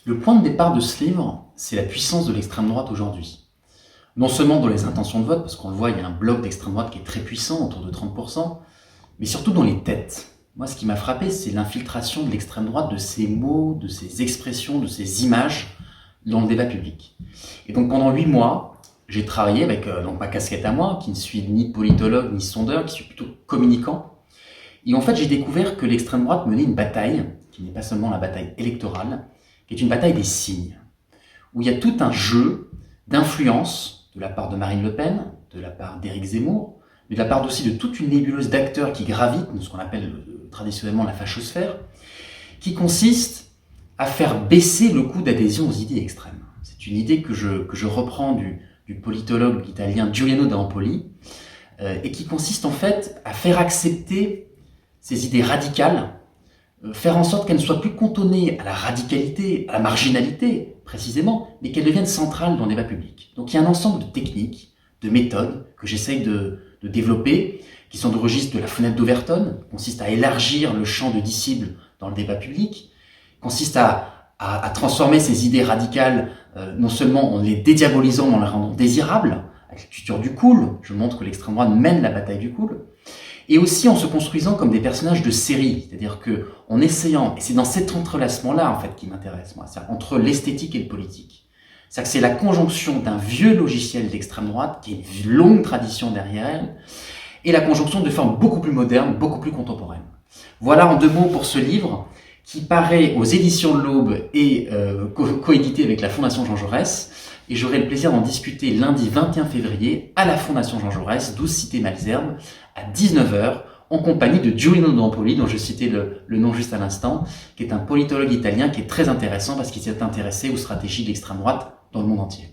Le point de départ de ce livre, c'est la puissance de l'extrême droite aujourd'hui. Non seulement dans les intentions de vote, parce qu'on le voit, il y a un bloc d'extrême droite qui est très puissant, autour de 30%, mais surtout dans les têtes. Moi, ce qui m'a frappé, c'est l'infiltration de l'extrême droite, de ses mots, de ses expressions, de ses images dans le débat public. Et donc pendant 8 mois, j'ai travaillé avec donc ma casquette à moi, qui ne suis ni politologue ni sondeur, qui suis plutôt communicant. Et en fait, j'ai découvert que l'extrême droite menait une bataille, qui n'est pas seulement la bataille électorale, qui est une bataille des signes, où il y a tout un jeu d'influence de la part de Marine Le Pen, de la part d'Éric Zemmour, mais de la part aussi de toute une nébuleuse d'acteurs qui gravitent dans ce qu'on appelle traditionnellement la fachosphère, qui consiste à faire baisser le coût d'adhésion aux idées extrêmes. C'est une idée que je reprends du politologue italien Giuliano d'Ampoli, et qui consiste en fait à faire accepter ces idées radicales, faire en sorte qu'elles ne soient plus cantonnées à la radicalité, à la marginalité précisément, mais qu'elles deviennent centrales dans le débat public. Donc il y a un ensemble de techniques, de méthodes que j'essaye de développer, qui sont de registre de la fenêtre d'Overton, qui consiste à élargir le champ de disciples dans le débat public, consiste à transformer ces idées radicales, non seulement en les dédiabolisant, mais en les rendant désirables, avec la culture du cool, je montre que l'extrême droite mène la bataille du cool, et aussi en se construisant comme des personnages de série, c'est-à-dire que en essayant, et c'est dans cet entrelacement-là en fait qui m'intéresse moi, c'est entre l'esthétique et le politique. C'est-à-dire que c'est la conjonction d'un vieux logiciel d'extrême droite, qui a une longue tradition derrière elle, et la conjonction de formes beaucoup plus modernes, beaucoup plus contemporaines. Voilà en 2 mots pour ce livre, qui paraît aux éditions de l'Aube et coédité avec la Fondation Jean Jaurès, et j'aurai le plaisir d'en discuter lundi 21 février à la Fondation Jean Jaurès, 12 Cité Malesherbes, à 19h, en compagnie de Giuliano d'Ampoli, dont je citais le nom juste à l'instant, qui est un politologue italien qui est très intéressant parce qu'il s'est intéressé aux stratégies d'extrême droite dans le monde entier.